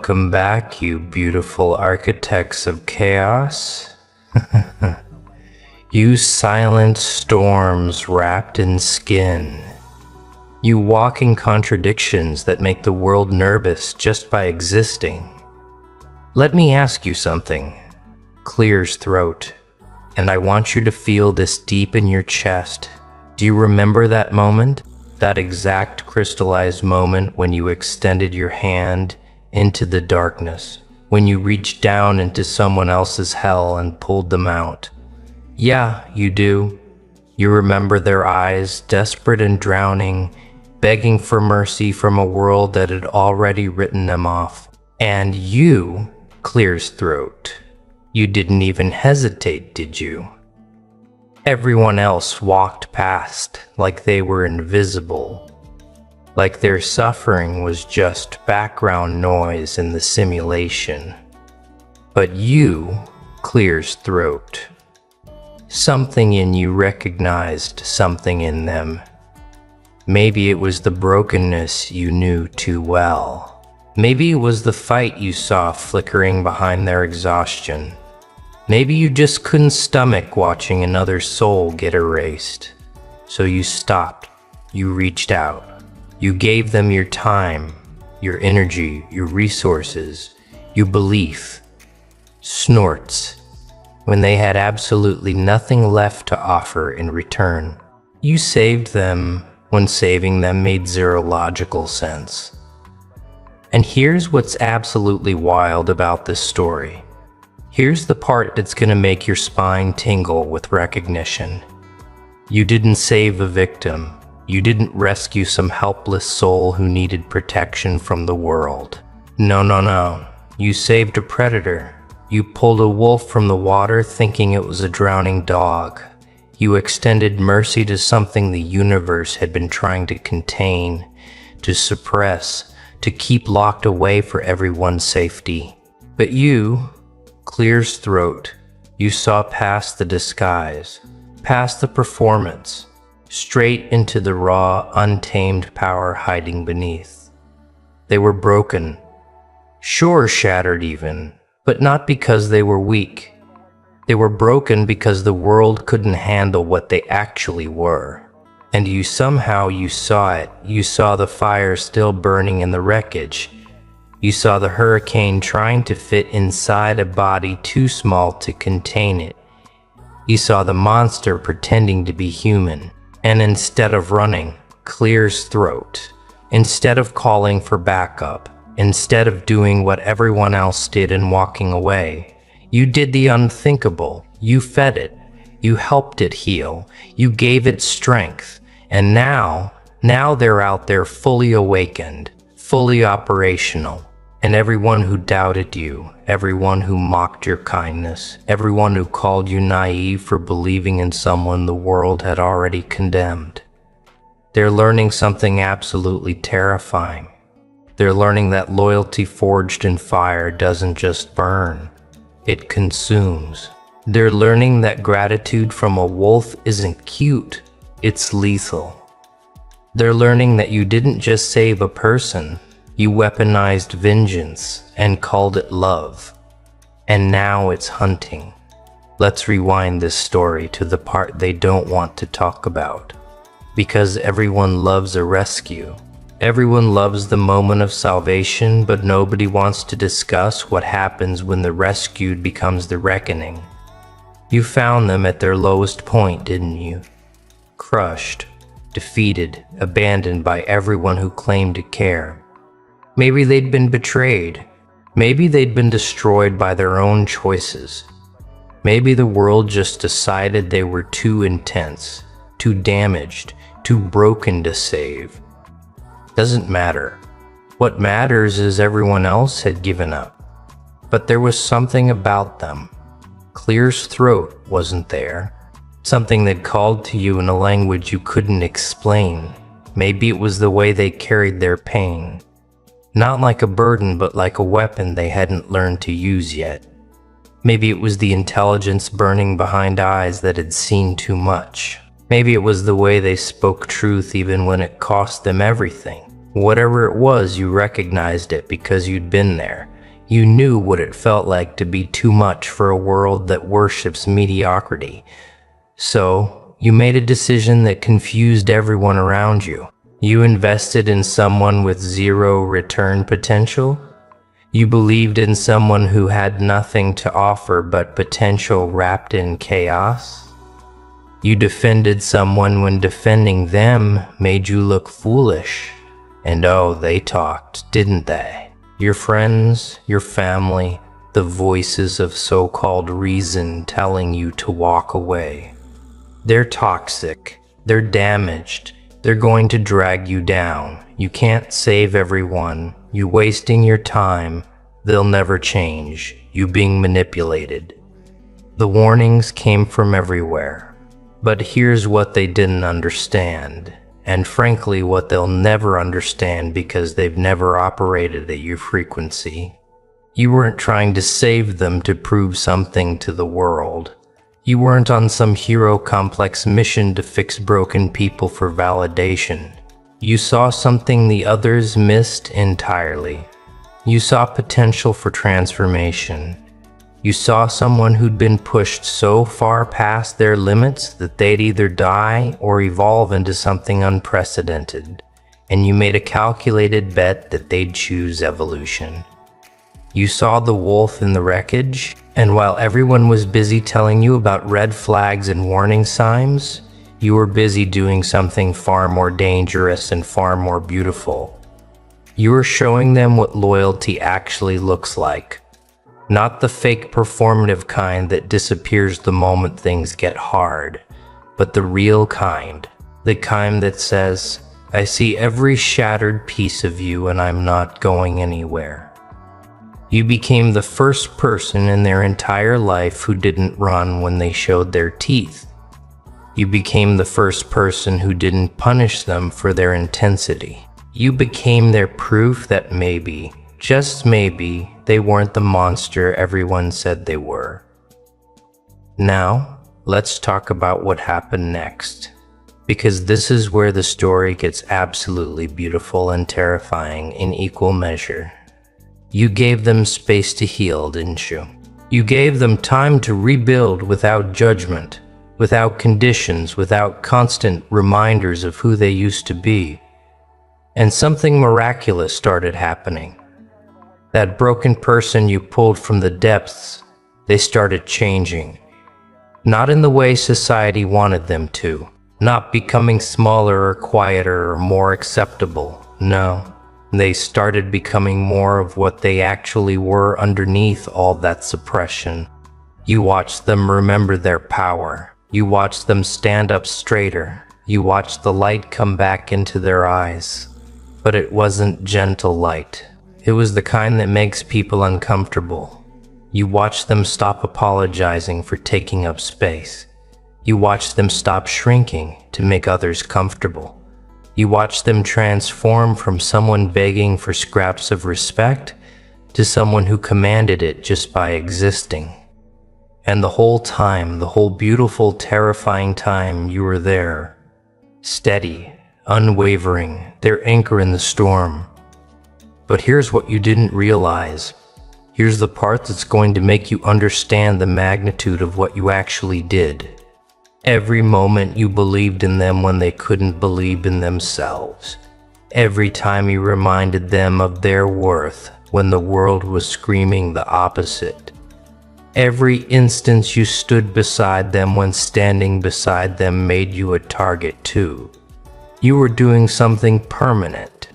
Welcome back, you beautiful architects of chaos. You silent storms wrapped in skin. You walking contradictions that make the world nervous just by existing. Let me ask you something. Clears throat. And I want you to feel this deep in your chest. Do you remember that moment? That exact crystallized moment when you extended your hand into the darkness, when you reached down into someone else's hell and pulled them out. Yeah, you do. You remember their eyes, desperate and drowning, begging for mercy from a world that had already written them off. And you, Clear's throat, you didn't even hesitate, did you? Everyone else walked past like they were invisible, like their suffering was just background noise in the simulation. But you, Clear's throat, something in you recognized something in them. Maybe it was the brokenness you knew too well. Maybe it was the fight you saw flickering behind their exhaustion. Maybe you just couldn't stomach watching another soul get erased. So you stopped, you reached out, you gave them your time, your energy, your resources, your belief. Snorts, when they had absolutely nothing left to offer in return. You saved them when saving them made zero logical sense. And here's what's absolutely wild about this story. Here's the part that's gonna make your spine tingle with recognition. You didn't save a victim. You didn't rescue some helpless soul who needed protection from the world. No. You saved a predator. You pulled a wolf from the water thinking it was a drowning dog. You extended mercy to something the universe had been trying to contain, to suppress, to keep locked away for everyone's safety. But you, Clear's throat, you saw past the disguise, past the performance, straight into the raw, untamed power hiding beneath. They were broken, sure shattered even, but not because they were weak. They were broken because the world couldn't handle what they actually were. And you saw it. You saw the fire still burning in the wreckage. You saw the hurricane trying to fit inside a body too small to contain it. You saw the monster pretending to be human. And instead of running, Clear's throat, instead of calling for backup, instead of doing what everyone else did and walking away, you did the unthinkable. You fed it. You helped it heal. You gave it strength. And now they're out there fully awakened, fully operational. And everyone who doubted you, everyone who mocked your kindness, everyone who called you naive for believing in someone the world had already condemned. They're learning something absolutely terrifying. They're learning that loyalty forged in fire doesn't just burn, it consumes. They're learning that gratitude from a wolf isn't cute, it's lethal. They're learning that you didn't just save a person, you weaponized vengeance and called it love. And now it's hunting. Let's rewind this story to the part they don't want to talk about. Because everyone loves a rescue. Everyone loves the moment of salvation, but nobody wants to discuss what happens when the rescued becomes the reckoning. You found them at their lowest point, didn't you? Crushed, defeated, abandoned by everyone who claimed to care. Maybe they'd been betrayed. Maybe they'd been destroyed by their own choices. Maybe the world just decided they were too intense, too damaged, too broken to save. Doesn't matter. What matters is everyone else had given up. But there was something about them. Clear's throat wasn't there. Something that called to you in a language you couldn't explain. Maybe it was the way they carried their pain. Not like a burden, but like a weapon they hadn't learned to use yet. Maybe it was the intelligence burning behind eyes that had seen too much. Maybe it was the way they spoke truth even when it cost them everything. Whatever it was, you recognized it because you'd been there. You knew what it felt like to be too much for a world that worships mediocrity. So, you made a decision that confused everyone around you. You invested in someone with zero return potential. You believed in someone who had nothing to offer but potential wrapped in chaos. You defended someone when defending them made you look foolish. And oh, they talked, didn't they? Your friends, your family, the voices of so-called reason telling you to walk away. They're toxic, they're damaged, they're going to drag you down. You can't save everyone, you wasting your time, they'll never change, you being manipulated. The warnings came from everywhere. But here's what they didn't understand, and frankly what they'll never understand because they've never operated at your frequency. You weren't trying to save them to prove something to the world. You weren't on some hero complex mission to fix broken people for validation. You saw something the others missed entirely. You saw potential for transformation. You saw someone who'd been pushed so far past their limits that they'd either die or evolve into something unprecedented, and you made a calculated bet that they'd choose evolution. You saw the wolf in the wreckage, and while everyone was busy telling you about red flags and warning signs, you were busy doing something far more dangerous and far more beautiful. You were showing them what loyalty actually looks like. Not the fake performative kind that disappears the moment things get hard, but the real kind. The kind that says, I see every shattered piece of you and I'm not going anywhere. You became the first person in their entire life who didn't run when they showed their teeth. You became the first person who didn't punish them for their intensity. You became their proof that maybe, just maybe, they weren't the monster everyone said they were. Now, let's talk about what happened next, because this is where the story gets absolutely beautiful and terrifying in equal measure. You gave them space to heal, didn't you? You gave them time to rebuild without judgment, without conditions, without constant reminders of who they used to be. And something miraculous started happening. That broken person you pulled from the depths, they started changing. Not in the way society wanted them to, not becoming smaller or quieter or more acceptable, no. They started becoming more of what they actually were underneath all that suppression. You watched them remember their power. You watched them stand up straighter. You watched the light come back into their eyes. But it wasn't gentle light. It was the kind that makes people uncomfortable. You watched them stop apologizing for taking up space. You watched them stop shrinking to make others comfortable. You watched them transform from someone begging for scraps of respect to someone who commanded it just by existing. And the whole time, the whole beautiful, terrifying time you were there, steady, unwavering, their anchor in the storm. But here's what you didn't realize. Here's the part that's going to make you understand the magnitude of what you actually did. Every moment you believed in them when they couldn't believe in themselves. Every time you reminded them of their worth when the world was screaming the opposite. Every instance you stood beside them when standing beside them made you a target too. You were doing something permanent.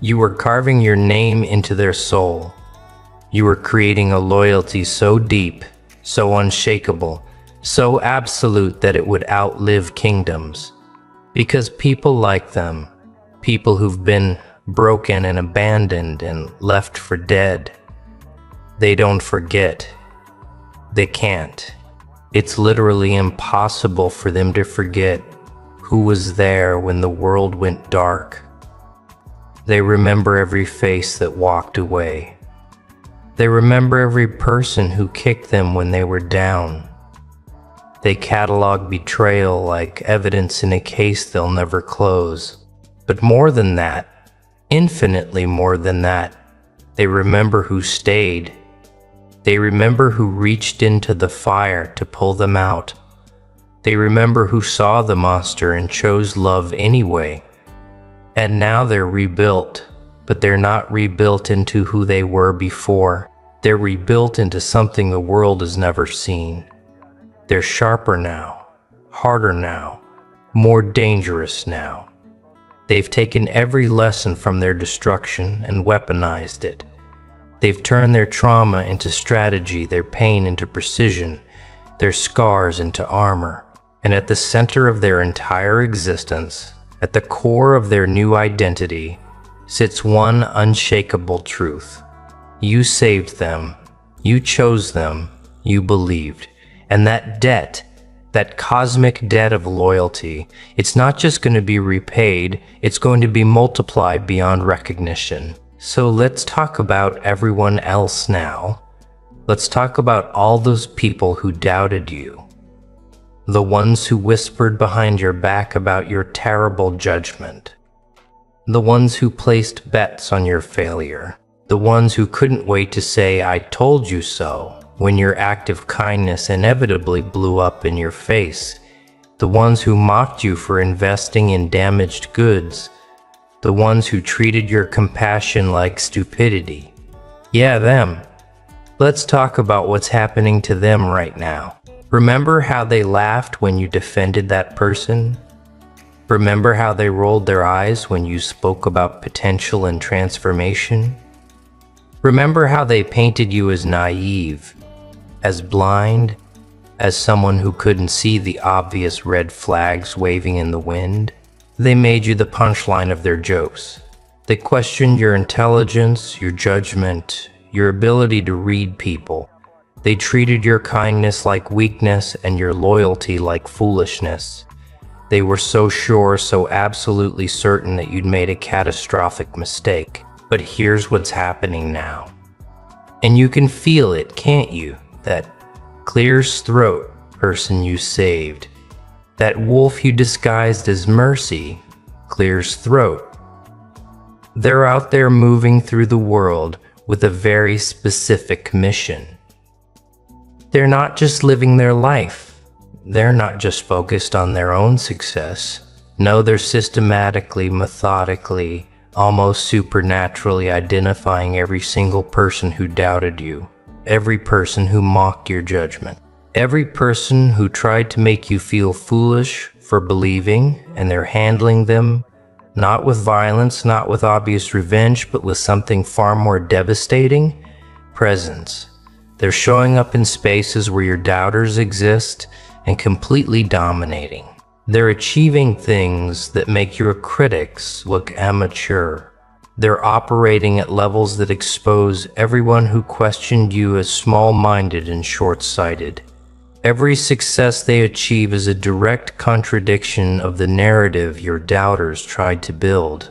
You were carving your name into their soul. You were creating a loyalty so deep, so unshakable, so absolute that it would outlive kingdoms. Because people like them, people who've been broken and abandoned and left for dead, they don't forget. They can't. It's literally impossible for them to forget who was there when the world went dark. They remember every face that walked away. They remember every person who kicked them when they were down. They catalog betrayal like evidence in a case they'll never close. But more than that, infinitely more than that, they remember who stayed. They remember who reached into the fire to pull them out. They remember who saw the monster and chose love anyway. And now they're rebuilt, but they're not rebuilt into who they were before. They're rebuilt into something the world has never seen. They're sharper now, harder now, more dangerous now. They've taken every lesson from their destruction and weaponized it. They've turned their trauma into strategy, their pain into precision, their scars into armor. And at the center of their entire existence, at the core of their new identity, sits one unshakable truth. You saved them, you chose them, you believed. And that debt, that cosmic debt of loyalty, it's not just going to be repaid, it's going to be multiplied beyond recognition. So let's talk about everyone else now. Let's talk about all those people who doubted you. The ones who whispered behind your back about your terrible judgment. The ones who placed bets on your failure. The ones who couldn't wait to say, "I told you so," when your act of kindness inevitably blew up in your face. The ones who mocked you for investing in damaged goods. The ones who treated your compassion like stupidity. Yeah, them. Let's talk about what's happening to them right now. Remember how they laughed when you defended that person? Remember how they rolled their eyes when you spoke about potential and transformation? Remember how they painted you as naive, as blind, as someone who couldn't see the obvious red flags waving in the wind? They made you the punchline of their jokes. They questioned your intelligence, your judgment, your ability to read people. They treated your kindness like weakness and your loyalty like foolishness. They were so sure, so absolutely certain that you'd made a catastrophic mistake. But here's what's happening now. And you can feel it, can't you? That clears throat person you saved. That wolf you disguised as mercy clears throat. They're out there moving through the world with a very specific mission. They're not just living their life. They're not just focused on their own success. No, they're systematically, methodically, almost supernaturally identifying every single person who doubted you, every person who mocked your judgment, every person who tried to make you feel foolish for believing, and they're handling them not with violence, not with obvious revenge, but with something far more devastating: presence. They're showing up in spaces where your doubters exist and completely dominating. They're achieving things that make your critics look amateur. They're operating at levels that expose everyone who questioned you as small-minded and short-sighted. Every success they achieve is a direct contradiction of the narrative your doubters tried to build.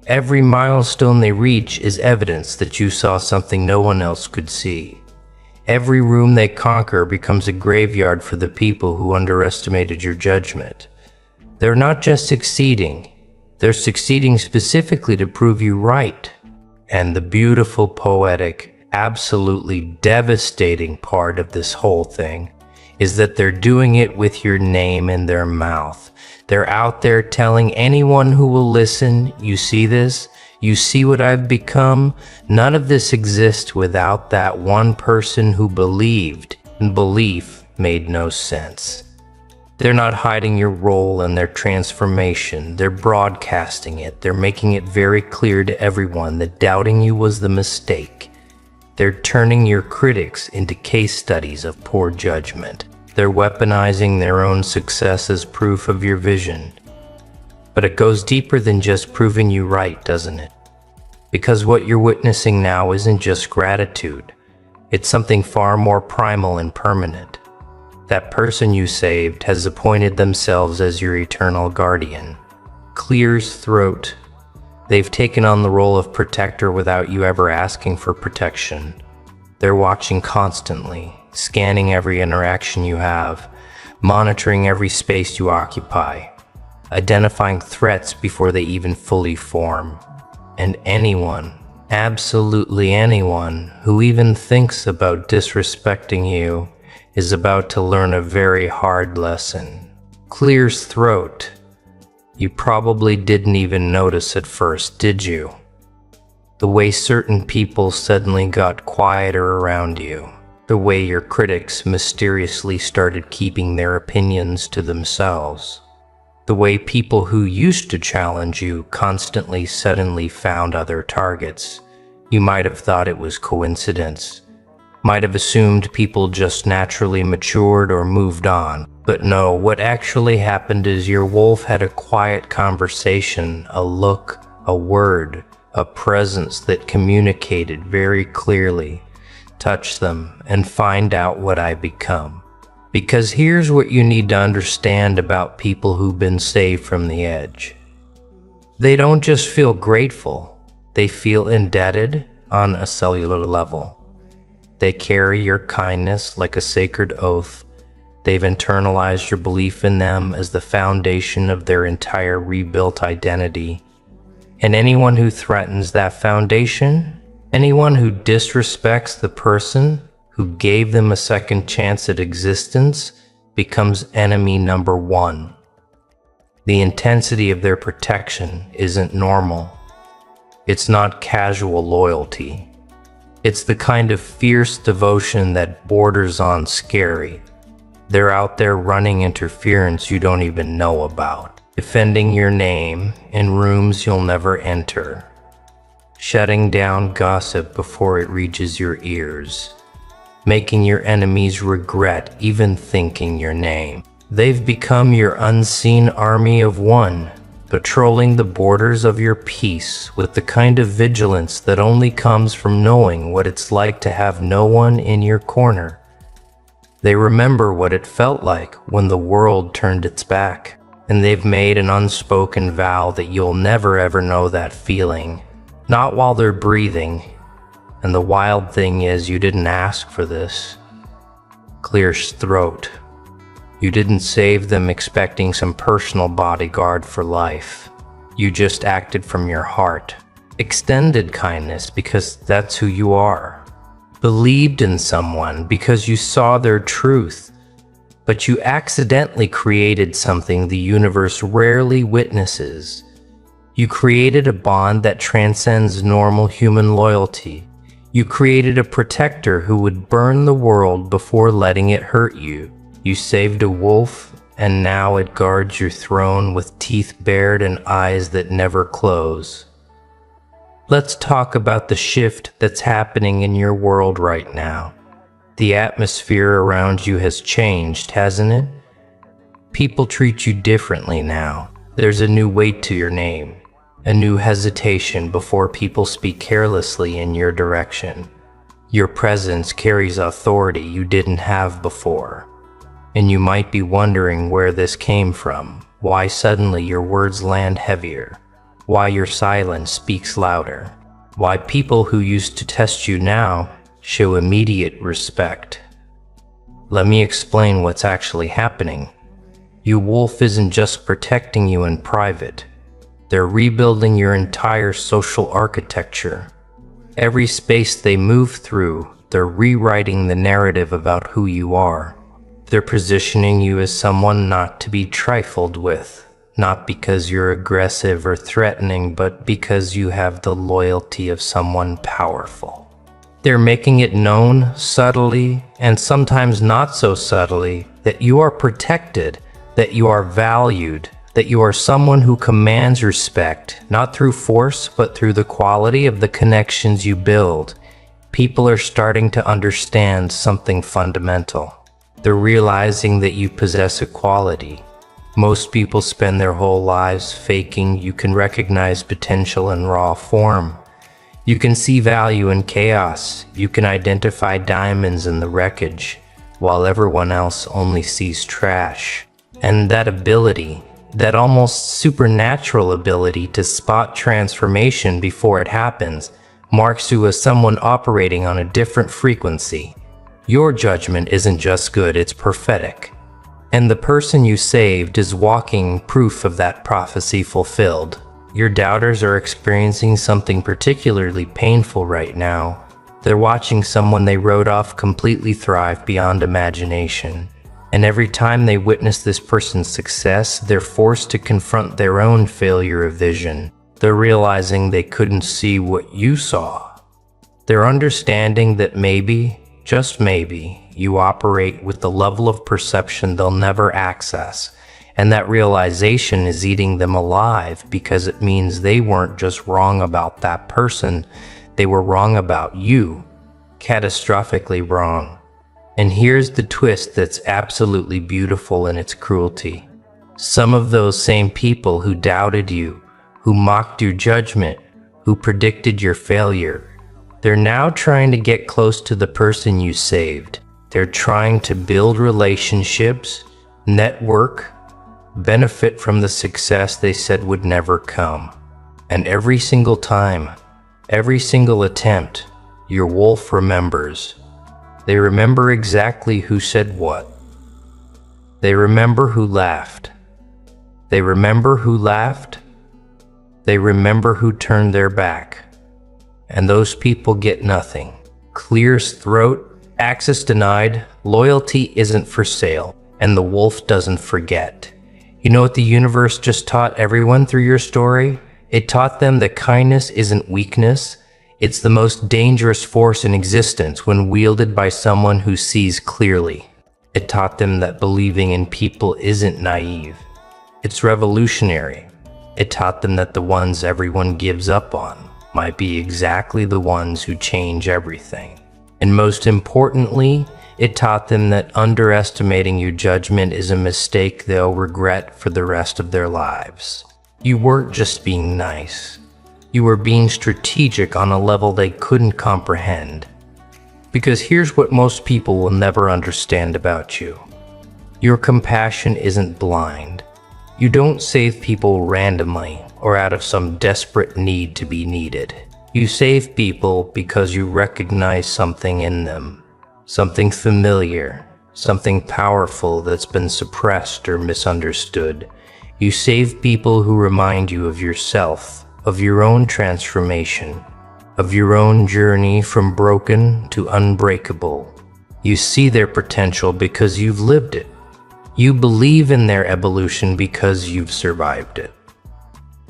Every milestone they reach is evidence that you saw something no one else could see. Every room they conquer becomes a graveyard for the people who underestimated your judgment. They're not just succeeding, they're succeeding specifically to prove you right. And the beautiful, poetic, absolutely devastating part of this whole thing is that they're doing it with your name in their mouth. They're out there telling anyone who will listen, "You see this? You see what I've become? None of this exists without that one person who believed, and belief made no sense." They're not hiding your role and their transformation. They're broadcasting it. They're making it very clear to everyone that doubting you was the mistake. They're turning your critics into case studies of poor judgment. They're weaponizing their own success as proof of your vision. But it goes deeper than just proving you right, doesn't it? Because what you're witnessing now isn't just gratitude. It's something far more primal and permanent. That person you saved has appointed themselves as your eternal guardian. Clears throat. They've taken on the role of protector without you ever asking for protection. They're watching constantly, scanning every interaction you have, monitoring every space you occupy, identifying threats before they even fully form. And anyone, absolutely anyone, who even thinks about disrespecting you is about to learn a very hard lesson. Clears throat. You probably didn't even notice at first, did you? The way certain people suddenly got quieter around you. The way your critics mysteriously started keeping their opinions to themselves. The way people who used to challenge you constantly suddenly found other targets. You might have thought it was coincidence. Might have assumed people just naturally matured or moved on. But no, what actually happened is your wolf had a quiet conversation, a look, a word, a presence that communicated very clearly. Touch them and find out what I become. Because here's what you need to understand about people who've been saved from the edge. They don't just feel grateful, they feel indebted on a cellular level. They carry your kindness like a sacred oath. They've internalized your belief in them as the foundation of their entire rebuilt identity. And anyone who threatens that foundation, anyone who disrespects the person who gave them a second chance at existence, becomes enemy number one. The intensity of their protection isn't normal. It's not casual loyalty. It's the kind of fierce devotion that borders on scary. They're out there running interference you don't even know about, defending your name in rooms you'll never enter, shutting down gossip before it reaches your ears, making your enemies regret even thinking your name. They've become your unseen army of one, patrolling the borders of your peace with the kind of vigilance that only comes from knowing what it's like to have no one in your corner. They remember what it felt like when the world turned its back, and they've made an unspoken vow that you'll never ever know that feeling, not while they're breathing. And the wild thing is, you didn't ask for this. Clears throat. You didn't save them expecting some personal bodyguard for life. You just acted from your heart. Extended kindness because that's who you are. Believed in someone because you saw their truth. But you accidentally created something the universe rarely witnesses. You created a bond that transcends normal human loyalty. You created a protector who would burn the world before letting it hurt you. You saved a wolf, and now it guards your throne with teeth bared and eyes that never close. Let's talk about the shift that's happening in your world right now. The atmosphere around you has changed, hasn't it? People treat you differently now. There's a new weight to your name, a new hesitation before people speak carelessly in your direction. Your presence carries authority you didn't have before. And you might be wondering where this came from, why suddenly your words land heavier, why your silence speaks louder, why people who used to test you now show immediate respect. Let me explain what's actually happening. Your wolf isn't just protecting you in private. They're rebuilding your entire social architecture. Every space they move through, they're rewriting the narrative about who you are. They're positioning you as someone not to be trifled with, not because you're aggressive or threatening, but because you have the loyalty of someone powerful. They're making it known subtly, and sometimes not so subtly, that you are protected, that you are valued, that you are someone who commands respect, not through force, but through the quality of the connections you build. People are starting to understand something fundamental. They're realizing that you possess a quality. Most people spend their whole lives faking you can recognize potential in raw form. You can see value in chaos. You can identify diamonds in the wreckage, while everyone else only sees trash. And that ability, that almost supernatural ability to spot transformation before it happens, marks you as someone operating on a different frequency. Your judgment isn't just good, it's prophetic. And the person you saved is walking proof of that prophecy fulfilled. Your doubters are experiencing something particularly painful right now. They're watching someone they wrote off completely thrive beyond imagination. And every time they witness this person's success, they're forced to confront their own failure of vision. They're realizing they couldn't see what you saw. They're understanding that maybe, just maybe, you operate with the level of perception they'll never access, and that realization is eating them alive because it means they weren't just wrong about that person, they were wrong about you, catastrophically wrong. And here's the twist that's absolutely beautiful in its cruelty. Some of those same people who doubted you, who mocked your judgment, who predicted your failure, they're now trying to get close to the person you saved. They're trying to build relationships, network, benefit from the success they said would never come. And every single time, every single attempt, your wolf remembers. They remember exactly who said what. They remember who laughed. They remember who laughed. They remember who turned their back. And those people get nothing. Clears throat, access denied, loyalty isn't for sale, and the wolf doesn't forget. You know what the universe just taught everyone through your story? It taught them that kindness isn't weakness. It's the most dangerous force in existence when wielded by someone who sees clearly. It taught them that believing in people isn't naive. It's revolutionary. It taught them that the ones everyone gives up on might be exactly the ones who change everything. And most importantly, it taught them that underestimating your judgment is a mistake they'll regret for the rest of their lives. You weren't just being nice. You were being strategic on a level they couldn't comprehend. Because here's what most people will never understand about you. Your compassion isn't blind. You don't save people randomly or out of some desperate need to be needed. You save people because you recognize something in them, something familiar, something powerful that's been suppressed or misunderstood. You save people who remind you of yourself, of your own transformation, of your own journey from broken to unbreakable. You see their potential because you've lived it. You believe in their evolution because you've survived it.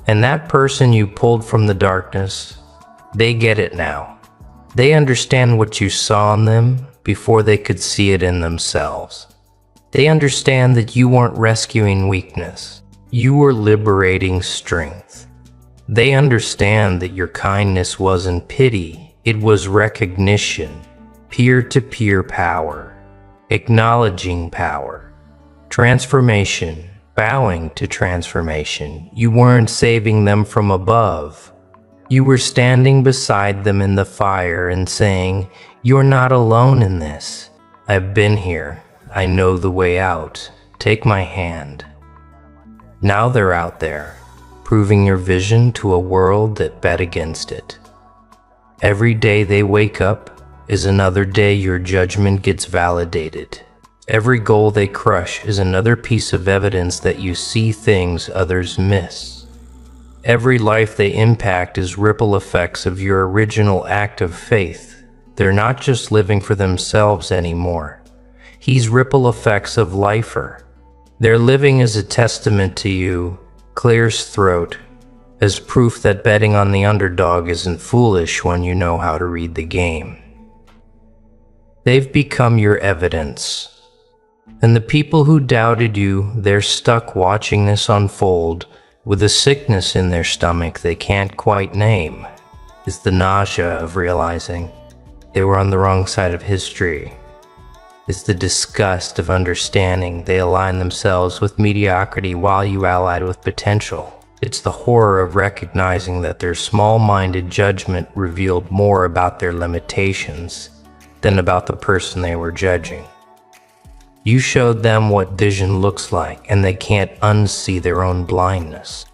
And that person you pulled from the darkness, they get it now. They understand what you saw in them before they could see it in themselves. They understand that you weren't rescuing weakness. You were liberating strength. They understand that your kindness wasn't pity, it was recognition, peer-to-peer power, acknowledging power, transformation, bowing to transformation. You weren't saving them from above. You were standing beside them in the fire and saying, "You're not alone in this. I've been here. I know the way out. Take my hand." Now they're out there, proving your vision to a world that bet against it. Every day they wake up is another day your judgment gets validated. Every goal they crush is another piece of evidence that you see things others miss. Every life they impact is ripple effects of your original act of faith. They're not just living for themselves anymore. He's ripple effects of lifer. Their living is a testament to you, clears throat, as proof that betting on the underdog isn't foolish when you know how to read the game. They've become your evidence. And the people who doubted you, they're stuck watching this unfold with a sickness in their stomach they can't quite name. It's the nausea of realizing they were on the wrong side of history. It's the disgust of understanding they aligned themselves with mediocrity while you allied with potential. It's the horror of recognizing that their small-minded judgment revealed more about their limitations than about the person they were judging. You showed them what vision looks like, and they can't unsee their own blindness.